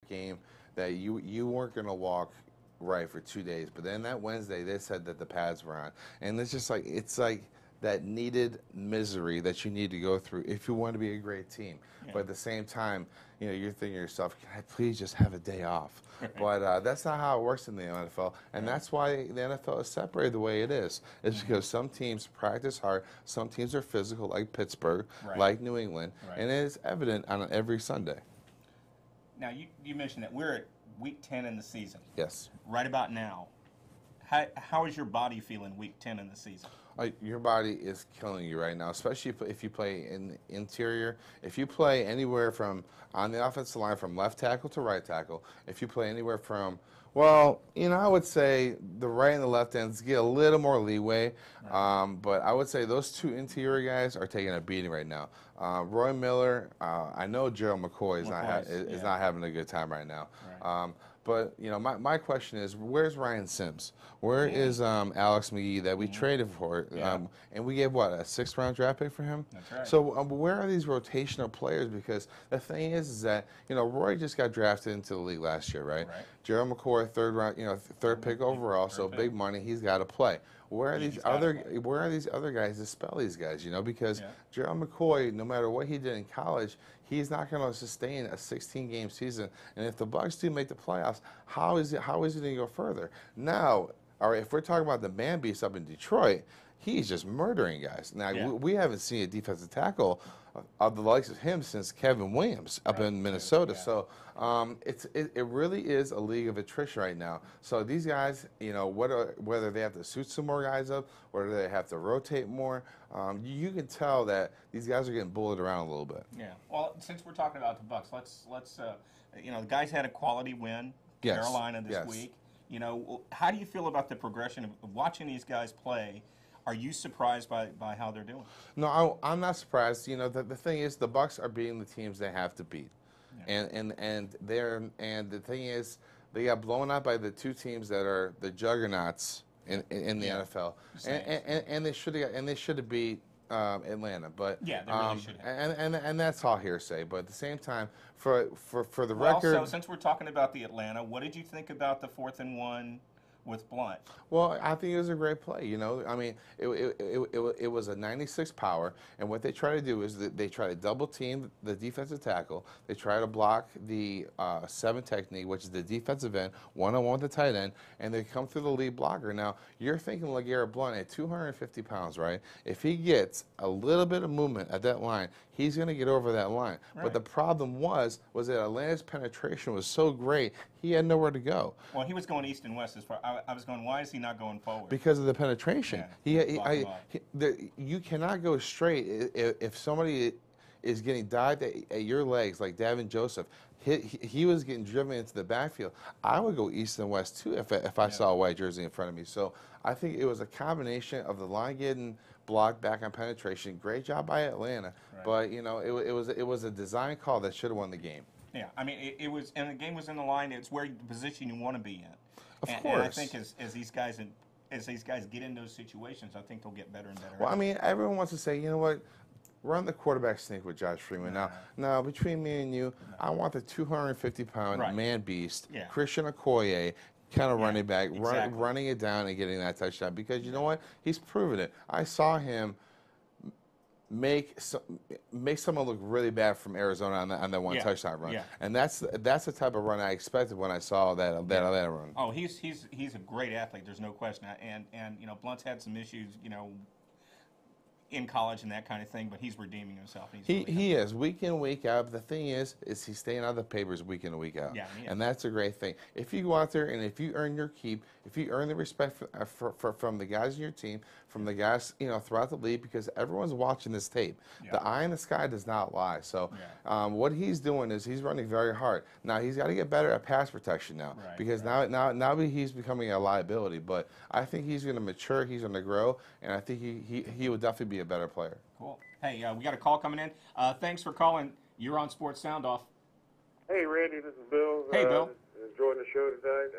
game that you weren't going to walk right for 2 days, but then that Wednesday they said that the pads were on, and it's like that needed misery that you need to go through if you want to be a great team. Yeah. But at the same time, you're thinking to yourself, can I please just have a day off? But that's not how it works in the NFL, and that's why the NFL is separated the way it is. It's because some teams practice hard, some teams are physical, like Pittsburgh, like New England, and it is evident on every Sunday. Now, you mentioned that we're at week 10 in the season. Yes. Right about now. How is your body feeling week 10 in the season? Your body is killing you right now, especially if you play in the interior. If you play anywhere from on the offensive line from left tackle to right tackle, if you play anywhere from, well, I would say the right and the left ends get a little more leeway, but I would say those two interior guys are taking a beating right now. Roy Miller, I know Gerald McCoy is not having a good time right now. But my question is, where's Ryan Sims? Where is Alex McGee that we traded for? And we gave what, a 6th-round draft pick for him? That's right. So where are these rotational players? Because the thing is that Roy just got drafted into the league last year, right? Gerald McCoy, 3rd round, third pick overall, so big money. He's got to play. Where are these other guys to spell these guys? Because Gerald McCoy, no matter what he did in college, he's not going to sustain a 16-game season. And if the Bucs do make the playoffs, how is he going to go further? Now, all right, if we're talking about the man beast up in Detroit, he's just murdering guys. Now, we haven't seen a defensive tackle of the likes of him since Kevin Williams up in Minnesota. So it really is a league of attrition right now. So these guys, whether they have to suit some more guys up, whether they have to rotate more, you can tell that these guys are getting bullied around a little bit. Yeah. Well, since we're talking about the Bucs, let's the guys had a quality win, Carolina this week. How do you feel about the progression of watching these guys play? Are you surprised by how they're doing? No, I'm not surprised. The thing is, the Bucs are beating the teams they have to beat, and the thing is, they got blown out by the two teams that are the juggernauts in the NFL, and they should have beat Atlanta, but they really should have. And that's all hearsay. But at the same time, for the record, so since we're talking about the Atlanta, what did you think about the 4th and 1? With Blunt? Well, I think it was a great play. I mean, it was a 96 power, and what they try to do is they try to double team the defensive tackle. They try to block the 7 technique, which is the defensive end, one-on-one with the tight end, and they come through the lead blocker. Now, you're thinking LeGarrette Blunt at 250 pounds, right? If he gets a little bit of movement at that line, he's going to get over that line. Right. But the problem was that Atlanta's penetration was so great, he had nowhere to go. Well, he was going east and west as far. I was going, why is he not going forward? Because of the penetration. You cannot go straight if somebody is getting dived at your legs, like Davin Joseph. He was getting driven into the backfield. I would go east and west too if I saw a white jersey in front of me. So I think it was a combination of the line getting blocked back on penetration. Great job by Atlanta, but it was a design call that should have won the game. Yeah, I mean it was, and the game was in the line. It's where the position you want to be in. Of course. And I think as these guys get in those situations, I think they'll get better and better. Well, I mean, everyone wants to say, you know what, run the quarterback sneak with Josh Freeman. Now, between me and you, I want the 250-pound man beast, Christian Okoye, kind of running back, running it down and getting that touchdown. Because you know what, he's proven it. I saw him make someone look really bad from Arizona on that one touchdown run, and that's the type of run I expected when I saw that run. Oh, he's a great athlete. There's no question. And Blunt's had some issues, in college and that kind of thing, but he's redeeming himself. He is week in, week out. But the thing is he's staying out of the papers week in and week out. Yeah, and that's a great thing. If you go out there and if you earn your keep, if you earn the respect from the guys in your team, from the guys throughout the league, because everyone's watching this tape. The eye in the sky does not lie. So what he's doing is he's running very hard. Now he's got to get better at pass protection now, because now he's becoming a liability. But I think he's going to mature. He's going to grow, and I think he will definitely be a better player. Cool. Hey, we got a call coming in. Thanks for calling. You're on Sports Sound Off. Hey, Randy, this is Bill. Hey, Bill. Enjoying the show tonight.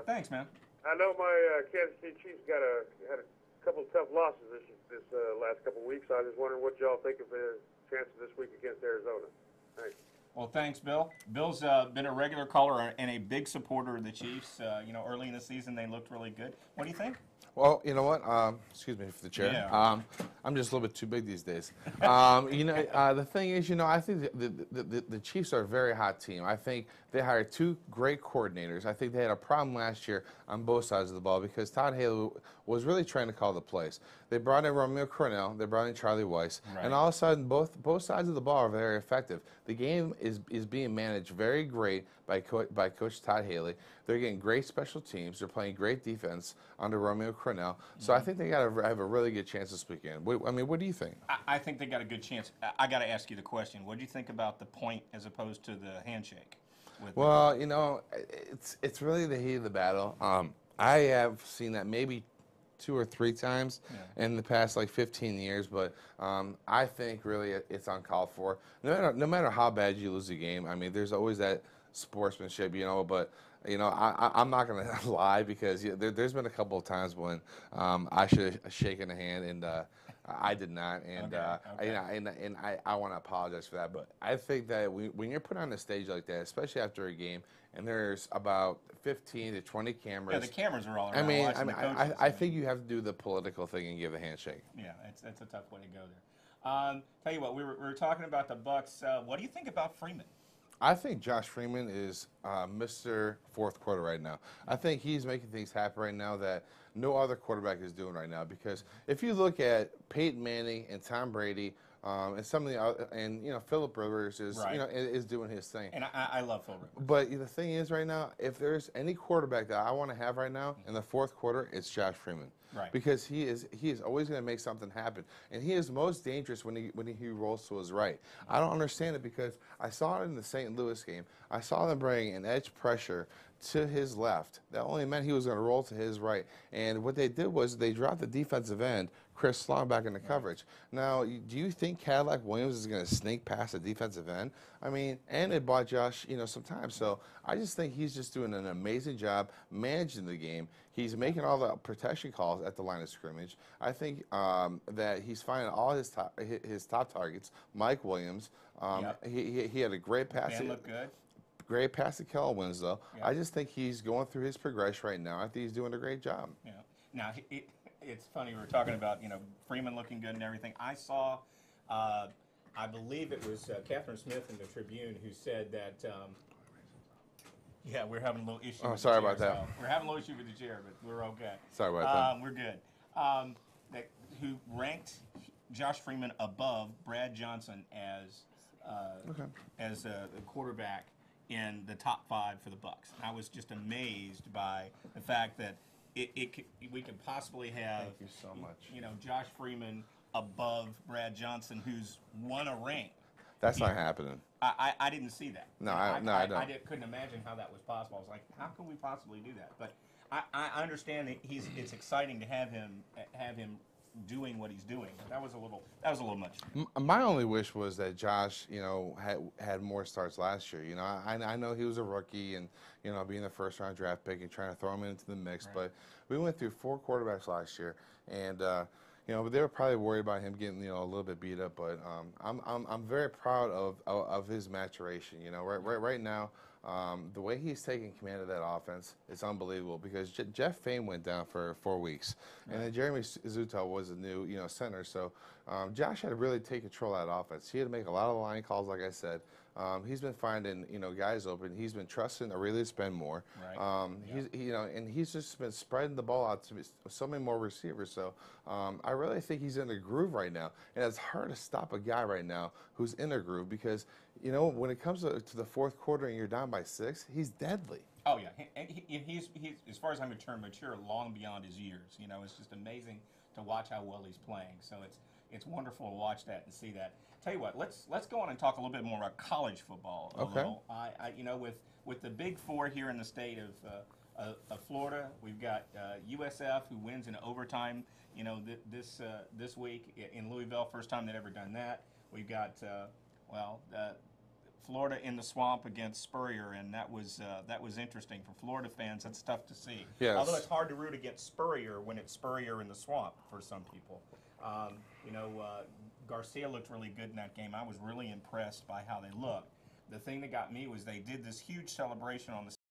Thanks, man. I know my Kansas City Chiefs had a couple of tough losses this last couple of weeks. I was just wondering what y'all think of the chances this week against Arizona. Thanks. Well, thanks, Bill. Bill's been a regular caller and a big supporter of the Chiefs. Early in the season, they looked really good. What do you think? Well, you know what? Excuse me for the chair. Yeah. I'm just a little bit too big these days. The thing is, I think the Chiefs are a very hot team. I think they hired two great coordinators. I think they had a problem last year on both sides of the ball because Todd Haley was really trying to call the plays. They brought in Romeo Crennel, they brought in Charlie Weiss, and all of a sudden both sides of the ball are very effective. The game is being managed very great by Coach Todd Haley. They're getting great special teams. They're playing great defense under Romeo Crennel. So I think they got to have a really good chance this weekend. What do you think? I think they got a good chance. I got to ask you the question. What do you think about the point as opposed to the handshake? Well, it's really the heat of the battle. I have seen that maybe 2 or 3 times in the past 15 years, but I think really it's uncalled for. No matter how bad you lose a game, I mean, there's always that sportsmanship, but I'm not going to lie because there's been a couple of times when I should have shaken a hand and I did not, and I want to apologize for that. But I think that when you're put on a stage like that, especially after a game, and there's about 15 to 20 cameras. Yeah, the cameras are all around. I think you have to do the political thing and give a handshake. Yeah, it's a tough way to go there. Tell you what, we were talking about the Bucks. What do you think about Freeman? I think Josh Freeman is Mr. Fourth Quarter right now. I think he's making things happen right now that no other quarterback is doing right now. Because if you look at Peyton Manning and Tom Brady and some of the other, and Phillip Rivers is doing his thing. And I love Phillip Rivers. But the thing is, right now, if there's any quarterback that I want to have right now in the fourth quarter, it's Josh Freeman. Right. Because he is always going to make something happen, and he is most dangerous when he rolls to his right. I don't understand it because I saw it in the St. Louis game. I saw them bring an edge pressure to his left. That only meant he was going to roll to his right. And what they did was they dropped the defensive end, Chris Sloan, back into coverage. Now, do you think Cadillac Williams is going to sneak past the defensive end? I mean, and it bought Josh, some time. So I just think he's just doing an amazing job managing the game. He's making all the protection calls at the line of scrimmage. I think that he's finding all his top targets. Mike Williams, he had a great pass. Dan looked good. Great pass to Kel Winslow. Yep. I just think he's going through his progression right now. I think he's doing a great job. Yeah. Now, it's funny, we were talking about, Freeman looking good and everything. I saw, I believe it was Catherine Smith in the Tribune who said that, we're having a little issue with sorry the chair, about that. So we're having a little issue with the chair, but we're okay. Sorry about that. We're good. Who ranked Josh Freeman above Brad Johnson as a quarterback in the top 5 for the Bucks. And I was just amazed by the fact that we could possibly have Thank you so much. Josh Freeman above Brad Johnson, who's won a ring. That's not happening. I didn't see that. No, I don't. I couldn't imagine how that was possible. I was like, how can we possibly do that? But I understand that it's exciting to have him doing what he's doing. That was a little much. My only wish was that Josh, had more starts last year. I know he was a rookie and being the first round draft pick and trying to throw him into the mix, but we went through 4 quarterbacks last year, and but they were probably worried about him getting a little bit beat up. But I'm very proud of his maturation. Right now. The way he's taking command of that offense is unbelievable because Jeff Fain went down for 4 weeks, and then Jeremy Zutel was the new center. So Josh had to really take control of that offense. He had to make a lot of line calls, like I said. He's been finding guys open. He's been trusting Aurelius spend more. Right. And he's just been spreading the ball out to so many more receivers. So I really think he's in a groove right now, and it's hard to stop a guy right now who's in a groove because when it comes to the fourth quarter and you're down by 6, he's deadly. Oh yeah, and he's as far as I'm concerned, mature long beyond his years. It's just amazing to watch how well he's playing. So it's wonderful to watch that and see that. Tell you what, let's go on and talk a little bit more about college football. Little. With the Big 4 here in the state of Florida, we've got USF who wins in overtime. This week in Louisville, first time they'd ever done that. We've got Florida in the swamp against Spurrier, and that was interesting for Florida fans. That's tough to see. Yes. Although it's hard to root against Spurrier when it's Spurrier in the swamp for some people. Garcia looked really good in that game. I was really impressed by how they looked. the thing that got me was they did this huge celebration on the